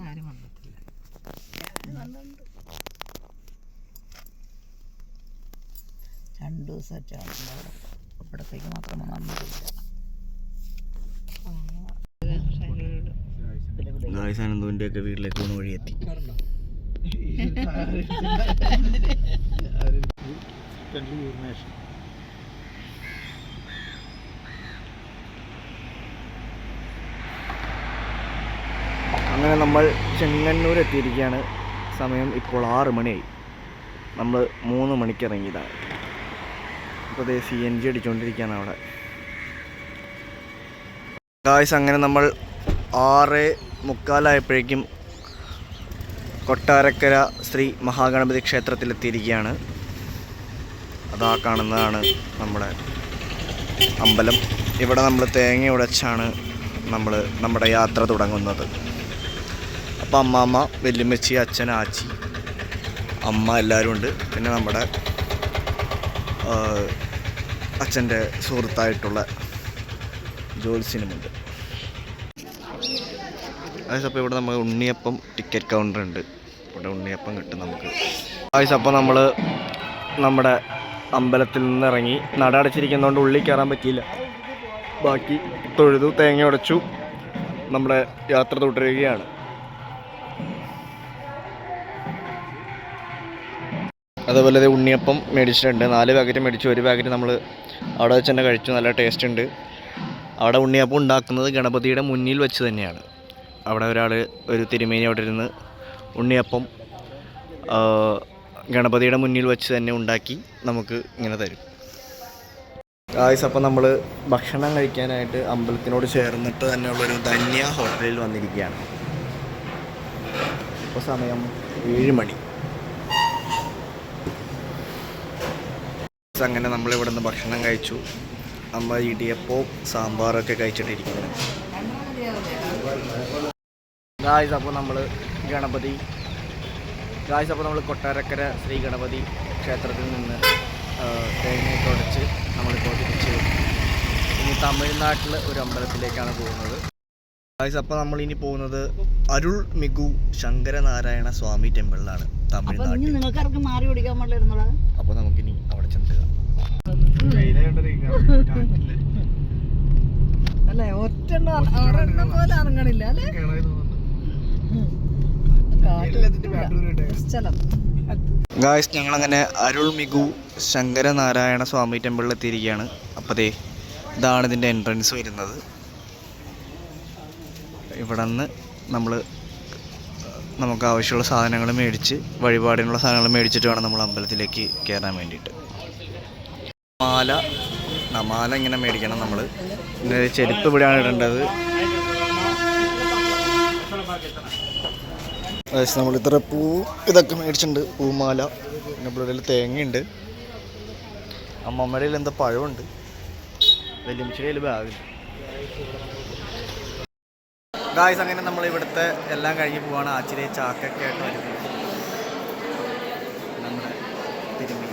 ആരും വന്നിട്ടില്ല. രണ്ടു ദിവസമായിട്ടാണ് ഇവിടത്തേക്ക് മാത്രം വന്നിട്ടില്ല. അനന്തുവിന്റെ ഒക്കെ വീട്ടിലേക്ക് ഊണ് വഴി എത്തി. അങ്ങനെ നമ്മൾ ചെങ്ങന്നൂർ എത്തിയിരിക്കുകയാണ്. സമയം ഇപ്പോൾ 6 മണിയായി. നമ്മൾ 3 മണിക്ക് ഇറങ്ങിയതാണ്. അപ്പോൾ അതേ CNG അടിച്ചുകൊണ്ടിരിക്കുകയാണ് അവിടെ. ഗായ്സ്, അങ്ങനെ നമ്മൾ 6:45 കൊട്ടാരക്കര ശ്രീ മഹാഗണപതി ക്ഷേത്രത്തിലെത്തിയിരിക്കുകയാണ്. അതാ കാണുന്നതാണ് നമ്മുടെ അമ്പലം. ഇവിടെ നമ്മൾ തേങ്ങ ഉടച്ചാണ് നമ്മുടെ യാത്ര തുടങ്ങുന്നത്. അപ്പോൾ അമ്മാമ്മ, വല്യമ്മച്ചി, അച്ഛൻ, ആച്ചി, അമ്മ എല്ലാവരും ഉണ്ട്. പിന്നെ നമ്മുടെ അച്ഛൻ്റെ സുഹൃത്തായിട്ടുള്ള ജോത്സ്യനുമുണ്ട്. അപ്പോൾ ഇവിടെ നമ്മൾ ഉണ്ണിയപ്പം ടിക്കറ്റ് കൗണ്ടർ ഉണ്ട്. ഇവിടെ ഉണ്ണിയപ്പം കിട്ടും നമുക്ക്. അപ്പോൾ നമ്മൾ നമ്മുടെ അമ്പലത്തിൽ നിന്ന് ഇറങ്ങി. നട അടച്ചിരിക്കുന്നതുകൊണ്ട് ഉള്ളിൽ കയറാൻ പറ്റിയില്ല. ബാക്കി തൊഴുതു, തേങ്ങ ഉടച്ചു, നമ്മുടെ യാത്ര തുടരുകയാണ്. അതേപോലെ ഉണ്ണിയപ്പം മേടിച്ചിട്ടുണ്ട്. 4 പാക്കറ്റ് മേടിച്ചു. 1 പാക്കറ്റ് നമ്മൾ അവിടെ വെച്ച് തന്നെ കഴിച്ചു. നല്ല ടേസ്റ്റ് ഉണ്ട്. അവിടെ ഉണ്ണിയപ്പം ഉണ്ടാക്കുന്നത് ഗണപതിയുടെ മുന്നിൽ വെച്ച് തന്നെയാണ്. അവിടെ ഒരു തിരുമേനി അവിടെ ഇരുന്ന് ഉണ്ണിയപ്പം ഗണപതിയുടെ മുന്നിൽ വെച്ച് തന്നെ ഉണ്ടാക്കി നമുക്ക് ഇങ്ങനെ തരും. അപ്പോൾ നമ്മൾ ഭക്ഷണം കഴിക്കാനായിട്ട് അമ്പലത്തിനോട് ചേർന്നിട്ട് തന്നെയുള്ളൊരു ധന്യ ഹോട്ടലിൽ വന്നിരിക്കുകയാണ്. ഇപ്പോൾ സമയം 7 മണി. അങ്ങനെ നമ്മളിവിടെ നിന്ന് ഭക്ഷണം കഴിച്ചു. അമ്മ ഇടിയപ്പവും സാമ്പാറൊക്കെ കഴിച്ചിട്ടിരിക്കുന്നത്. അപ്പോൾ നമ്മൾ കൊട്ടാരക്കര ശ്രീ ഗണപതി ക്ഷേത്രത്തിൽ നിന്ന് തേങ്ങയൊക്കെ ഉടച്ച് നമ്മളിപ്പോൾ തിരിച്ച് ഇനി തമിഴ്നാട്ടിൽ ഒരു അമ്പലത്തിലേക്കാണ് പോകുന്നത്. അപ്പോൾ നമ്മളിനി പോകുന്നത് അരുൾ മികു ശങ്കരനാരായണ സ്വാമി ടെമ്പിളിലാണ് തമിഴ്നാട്ടിൽ. അപ്പോൾ നമുക്കിനി അവിടെ ചെന്ന് അല്ലേ ഒരെണ്ണം പോലെ ഇറങ്ങണില്ല അല്ലേ. ഗായ്സ്, ഞങ്ങളങ്ങനെ അരുൾ മികു ശങ്കരനാരായണ സ്വാമി ടെമ്പിളിൽ എത്തിയിരിക്കുകയാണ്. അപ്പോൾ ഇതാണ് ഇതിൻ്റെ എൻട്രൻസ് വരുന്നത്. ഇവിടെ നിന്ന് നമുക്ക് ആവശ്യമുള്ള സാധനങ്ങൾ മേടിച്ച്, വഴിപാടിനുള്ള സാധനങ്ങൾ മേടിച്ചിട്ട് വേണം നമ്മൾ അമ്പലത്തിലേക്ക് കയറാൻ വേണ്ടിയിട്ട്. മാല ഇങ്ങനെ മേടിക്കണം. നമ്മൾ ചെരുപ്പ് ഇവിടെയാണ് ഇടേണ്ടത്. നമ്മൾ ഇത്ര ഇതൊക്കെ മേടിച്ചിട്ടുണ്ട്. പൂമാല, പിന്നെ ഇവിടെ തേങ്ങയുണ്ട്. അമ്മമ്മയുടെ എന്താ പഴമുണ്ട്. വലിയമ്മച്ചിയുടെ ബാഗുണ്ട്. ഗായ്സ്, അങ്ങനെ നമ്മൾ ഇവിടുത്തെ എല്ലാം കഴിഞ്ഞ് പോവാണ്. ആച്ചിരി ചാക്കൊക്കെ ആയിട്ട് വരും. നമ്മുടെ തിരുമി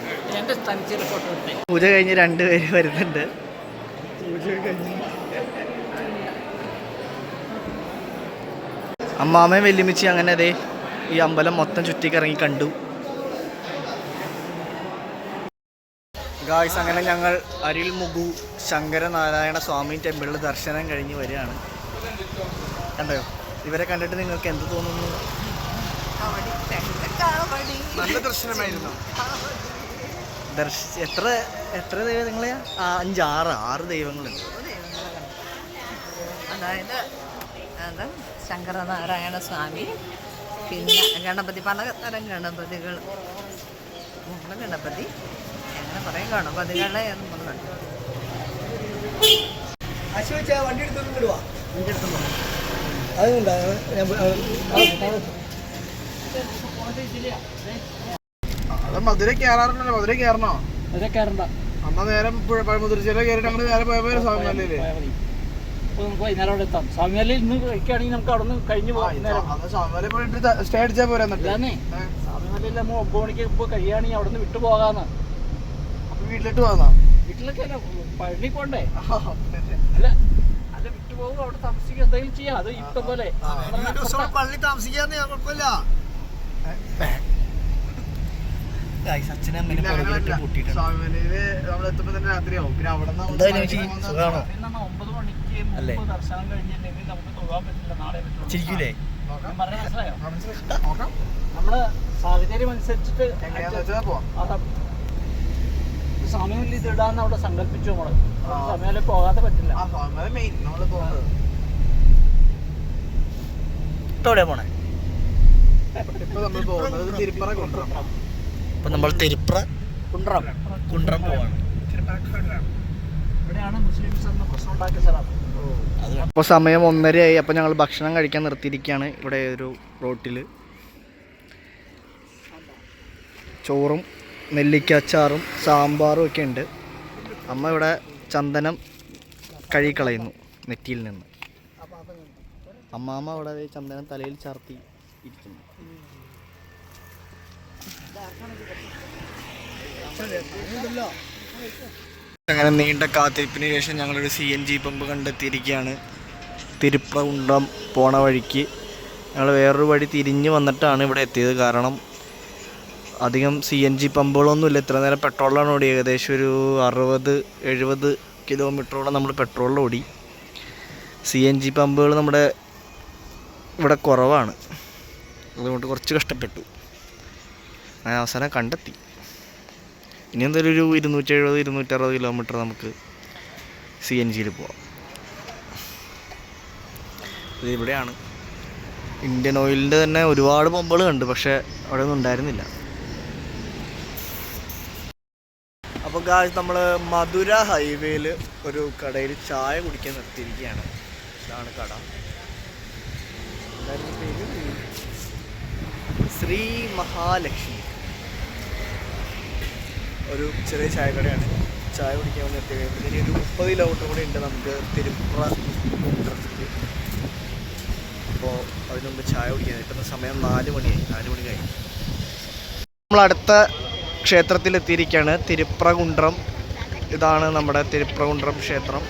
പൂജ കഴിഞ്ഞ് 2 പേര് വരുന്നുണ്ട്. അമ്മാമ്മയും വെല്ലുമിച്ചി അങ്ങനെ ഈ അമ്പലം മൊത്തം ചുറ്റിക്കിറങ്ങി കണ്ടു. ഗായ്സ്, അങ്ങനെ ഞങ്ങൾ അരുൾമികു ശങ്കരനാരായണ സ്വാമി ടെമ്പിളിൽ ദർശനം കഴിഞ്ഞ് വരികയാണ്. കണ്ടോ? ഇവരെ കണ്ടിട്ട് നിങ്ങൾക്ക് എന്ത് തോന്നുന്നു? നല്ല ദർശനമായിരുന്നു. എത്ര ദൈവങ്ങളെ? 6 ദൈവങ്ങളുണ്ട്. അതായത് ശങ്കരനാരായണ സ്വാമി, പിന്നെ ഗണപതി, പലതരം ഗണപതികൾ. ഗണപതി അങ്ങനെ പറയും, ഗണപതികളെ വണ്ടി എടുത്തു. മധുര കയറാറുണ്ടല്ലോ. മധുര കയറണോ? കയറണ്ട. അമ്മ നേരെ മുതിർച്ചയില കയറിയിട്ട് അങ്ങനെ നേരെ പോയ സ്വാമിമലയില് നമുക്ക് വൈകുന്നേരം അവിടെ എത്താം. സ്വാമിമലയിൽ ഇന്ന് കഴിക്കുകയാണെങ്കിൽ നമുക്ക് അവിടെ നിന്ന് കഴിഞ്ഞ് പോകാം. സ്വാമിമല പോയിട്ട് സ്റ്റേ അടിച്ചാൽ പോരാ. സ്വാമിമലയിൽ നമ്മൾ 9 മണിക്ക് ഇപ്പോൾ കഴിയുകയാണെങ്കിൽ അവിടെ നിന്ന് വിട്ടു പോകാന്ന്. അപ്പൊ വീട്ടിലിട്ട് പോകാന്നാ? വീട്ടിലൊക്കെ അല്ല, പഴനി പോണ്ടേ? അല്ല വിട്ടു പോകും, അവിടെ താമസിക്കുക, എന്തെങ്കിലും ചെയ്യാം. അത് ഇപ്പം പോലെ പള്ളി താമസിക്കാന്ന് കുഴപ്പമില്ല. പിന്നെ 9 മണിക്ക് ദർശനം കഴിഞ്ഞില്ലെങ്കിൽ നമുക്ക് തൊഴാൻ പറ്റില്ല. നാളെ ചിരിക്കൂലേ? മനസ്സിലായോ? നമ്മുടെ സാഹചര്യം അനുസരിച്ചിട്ട് സമയം ഇതിടാന്ന് അവിടെ സങ്കല്പിച്ചു നമ്മള്. സമയം പോകാതെ പറ്റില്ല. എവിടെ പോണേ? ഇപ്പൊ നമ്മൾ തിരുപ്ര കുണ്ട്രം പോവാണ്. ഇവിടെയാണ് മുസ്ലിംസ് എന്ന പ്രശ്നം ഉണ്ടാക്കിയ സ്ഥലം. അപ്പോൾ സമയം 1:30 അപ്പോൾ ഞങ്ങൾ ഭക്ഷണം കഴിക്കാൻ നിർത്തിയിരിക്കുകയാണ്. ഇവിടെ ഒരു റോട്ടിൽ ചോറും നെല്ലിക്കച്ചാറും സാമ്പാറും ഒക്കെ ഉണ്ട്. അമ്മ ഇവിടെ ചന്ദനം കഴുകിക്കളയുന്നു നെറ്റിയിൽ നിന്ന്. അമ്മാമ്മ അവിടെ ചന്ദനം തലയിൽ ചാർത്തി ഇരിക്കുന്നു. അങ്ങനെ നീണ്ട കാത്തിരിപ്പിന് ശേഷം ഞങ്ങളൊരു CNG പമ്പ് കണ്ടെത്തിയിരിക്കുകയാണ്. തിരുപ്രകുണ്ട്രം പോണ വഴിക്ക് ഞങ്ങൾ വേറൊരു വഴി തിരിഞ്ഞ് വന്നിട്ടാണ് ഇവിടെ എത്തിയത്. കാരണം അധികം CNG പമ്പുകളൊന്നുമില്ല. ഇത്ര നേരം പെട്രോളിലാണ് ഓടി. ഏകദേശം ഒരു 60-70 കിലോമീറ്ററോളം നമ്മൾ പെട്രോളിൽ ഓടി. CNG പമ്പുകൾ നമ്മുടെ ഇവിടെ കുറവാണ്. അതുകൊണ്ട് കുറച്ച് കഷ്ടപ്പെട്ടു. ഞാൻ അവസാനം കണ്ടെത്തി. ഇനി എന്തായാലും ഒരു 270-260 കിലോമീറ്റർ നമുക്ക് CNGയിൽ പോവാം. ഇതിവിടെയാണ്. ഇന്ത്യൻ ഓയിലിൻ്റെ തന്നെ ഒരുപാട് പമ്പുകൾ ഉണ്ട്, പക്ഷേ അവിടെ ഒന്നും ഉണ്ടായിരുന്നില്ല. അപ്പോൾ ഗായ്സ് നമ്മൾ മധുര ഹൈവേയിൽ ഒരു കടയിൽ ചായ കുടിക്കാൻ നിർത്തിയിരിക്കുകയാണ്. ഇതാണ് കട. ശ്രീ മഹാലക്ഷ്മി ഒരു ചെറിയ ചായക്കടയാണ്. ചായ കുടിക്കാൻ വേണ്ടി നിർത്തിയത്. ഇനി ഒരു 30 കിലോമീറ്റർ കൂടി ഉണ്ട് നമുക്ക് തിരുപ്ര കുണ്ട്രത്തേക്ക്. അപ്പോൾ അതിന് മുമ്പ് ചായ കുടിക്കാൻ ഇപ്പം സമയം 4 മണിയായി. 4 മണി കഴിഞ്ഞു. നമ്മൾ അടുത്ത ക്ഷേത്രത്തിലെത്തിയിരിക്കുകയാണ്. തിരുപ്രകുണ്ട്രം. ഇതാണ് നമ്മുടെ തിരുപ്രകുണ്ട്രം ക്ഷേത്രം.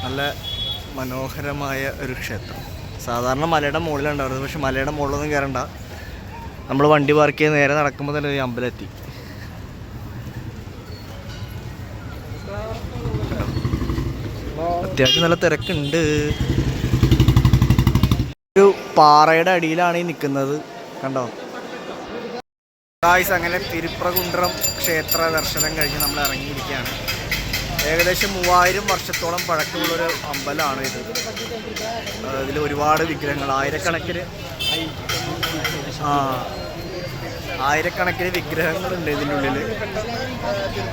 നല്ല മനോഹരമായ ഒരു ക്ഷേത്രം. സാധാരണ മലയുടെ മുകളിലുണ്ടാവുന്നത്, പക്ഷെ മലയുടെ മുകളിലൊന്നും കയറണ്ട. നമ്മൾ വണ്ടി പാർക്ക് ചെയ്ത് നേരെ നടക്കുമ്പോൾ തന്നെ ഈ അമ്പലമെത്തി. അത്യാവശ്യം നല്ല തിരക്കുണ്ട്. ഒരു പാറയുടെ അടിയിലാണ് ഈ നിൽക്കുന്നത്, കണ്ടോ ഗായ്സ്. അങ്ങനെ തിരുപ്രകുണ്ട്രം ക്ഷേത്ര ദർശനം കഴിഞ്ഞ് നമ്മൾ ഇറങ്ങിയിരിക്കുകയാണ്. ഏകദേശം 3000 വർഷത്തോളം പഴക്കമുള്ളൊരു അമ്പലമാണ് ഇത്. ഇതിൽ ഒരുപാട് വിഗ്രഹങ്ങൾ, ആയിരക്കണക്കിന് വിഗ്രഹങ്ങളുണ്ട് ഇതിൻ്റെ ഉള്ളിൽ.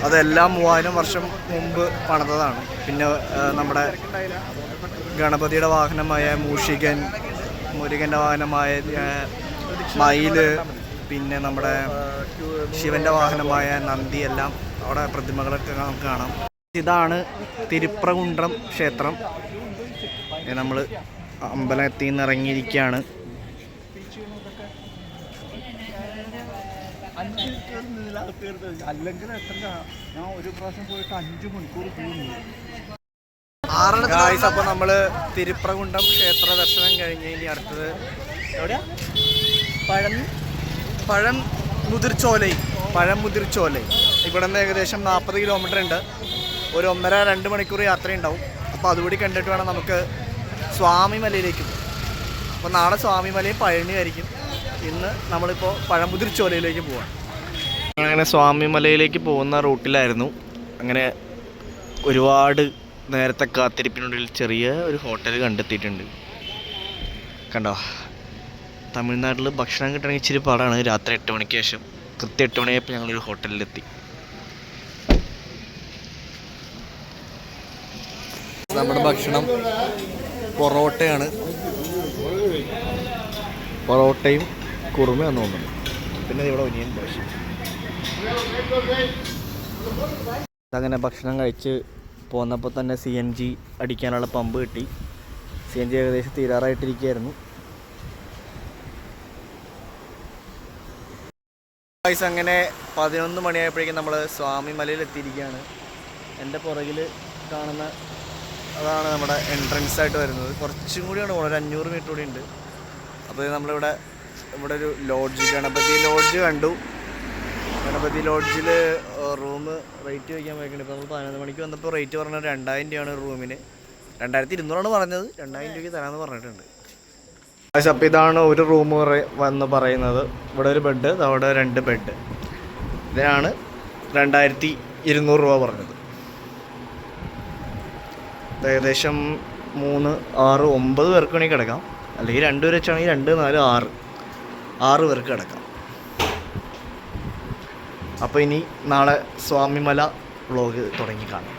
അതെല്ലാം 3000 വർഷം മുമ്പ് പണിതതാണ്. പിന്നെ നമ്മുടെ ഗണപതിയുടെ വാഹനമായ മൂഷികൻ, മുരുകൻ്റെ വാഹനമായ മയില്, പിന്നെ നമ്മുടെ ശിവൻ്റെ വാഹനമായ നന്ദി, എല്ലാം അവിടെ പ്രതിമകളൊക്കെ നമുക്ക് കാണാം. ഇതാണ് തിരുപ്രകുണ്ട്രം ക്ഷേത്രം. നമ്മൾ അമ്പലത്തിൽ നിന്ന് ഇറങ്ങിയിരിക്കുകയാണ്. അല്ലെങ്കിൽ എത്ര ഞാൻ ഒരു പ്രാവശ്യം പോയിട്ട് 5 മണിക്കൂർ പോകുന്നു. അപ്പോൾ നമ്മൾ തിരുപ്രകുണ്ട്രം ക്ഷേത്ര ദർശനം കഴിഞ്ഞ് ഇനി അടുത്തത് എവിടെയാ? പഴമുതിർച്ചോലൈ. ഇവിടെ നിന്ന് ഏകദേശം 40 കിലോമീറ്റർ ഉണ്ട്. ഒരു 1.5-2 മണിക്കൂർ യാത്രയുണ്ടാവും. അപ്പോൾ അതുകൂടി കണ്ടിട്ട് വേണം നമുക്ക് സ്വാമിമലയിലേക്ക് പോകും. അപ്പോൾ നാളെ സ്വാമിമലയും പഴനിയായിരിക്കും. ഇന്ന് നമ്മളിപ്പോൾ പഴമുതിർച്ചോലയിലേക്ക് പോവാണ്. അങ്ങനെ സ്വാമിമലയിലേക്ക് പോകുന്ന റൂട്ടിലായിരുന്നു. അങ്ങനെ ഒരുപാട് നേരത്തെ കാത്തിരിപ്പിനുള്ളിൽ ചെറിയ ഒരു ഹോട്ടൽ കണ്ടെത്തിയിട്ടുണ്ട്. കണ്ടോ, തമിഴ്നാട്ടിൽ ഭക്ഷണം കിട്ടണമെങ്കിൽ ഇച്ചിരി പാടാണ്. രാത്രി 8 മണിക്ക് ശേഷം കൃത്യം 8 മണിയായപ്പോൾ ഞങ്ങളൊരു ഹോട്ടലിലെത്തി. നമ്മുടെ ഭക്ഷണം പൊറോട്ടയാണ്. പൊറോട്ടയും കുറുമയാണെന്ന് തോന്നുന്നു. പിന്നെ ഇവിടെ ഒനിയൻ ദോശ. അങ്ങനെ ഭക്ഷണം കഴിച്ച് പോന്നപ്പോൾ തന്നെ CNG അടിക്കാനുള്ള പമ്പ് കിട്ടി. CNG ഏകദേശം തീരാറായിട്ടിരിക്കുകയായിരുന്നു. ഗൈസ് അങ്ങനെ 11 മണിയായപ്പോഴേക്കും നമ്മൾ സ്വാമിമലയിൽ എത്തിയിരിക്കുകയാണ്. എൻ്റെ പുറകിൽ കാണുന്ന അതാണ് നമ്മുടെ എൻട്രൻസ് ആയിട്ട് വരുന്നത്. കുറച്ചും കൂടിയാണ് പോകുന്നത്, ഒരു 500 മീറ്റർ കൂടി ഉണ്ട്. അപ്പോൾ നമ്മളിവിടെ ഒരു ലോഡ്ജ്, ഗണപതി ലോഡ്ജ് കണ്ടു. ഗണപതി ലോഡ്ജിൽ റൂം റേറ്റ് വയ്ക്കാൻ പോയിട്ടുണ്ട്. ഇപ്പോൾ നമ്മൾ 11 മണിക്ക് വന്നപ്പോൾ റേറ്റ് പറഞ്ഞത് 2000 രൂപയാണ് ഒരു റൂമിന്. 2200 പറഞ്ഞത്, 2000 രൂപയ്ക്ക് തരാമെന്ന് പറഞ്ഞിട്ടുണ്ട്. അപ്പോൾ ഇതാണ് ഒരു റൂം വന്ന് പറയുന്നത്. ഇവിടെ ഒരു ബെഡ്, അവിടെ 2 ബെഡ്. ഇതിനാണ് 2200 രൂപ പറഞ്ഞത്. ഏകദേശം 3, 6, 9 പേർക്ക് വേണമെങ്കിൽ കിടക്കാം. അല്ലെങ്കിൽ 2 പേര് വെച്ചാണെങ്കിൽ 2, 4, 6 പേർക്ക് കിടക്കാം. അപ്പോൾ ഇനി നാളെ സ്വാമിമല വ്ളോഗ് തുടങ്ങി കാണാം.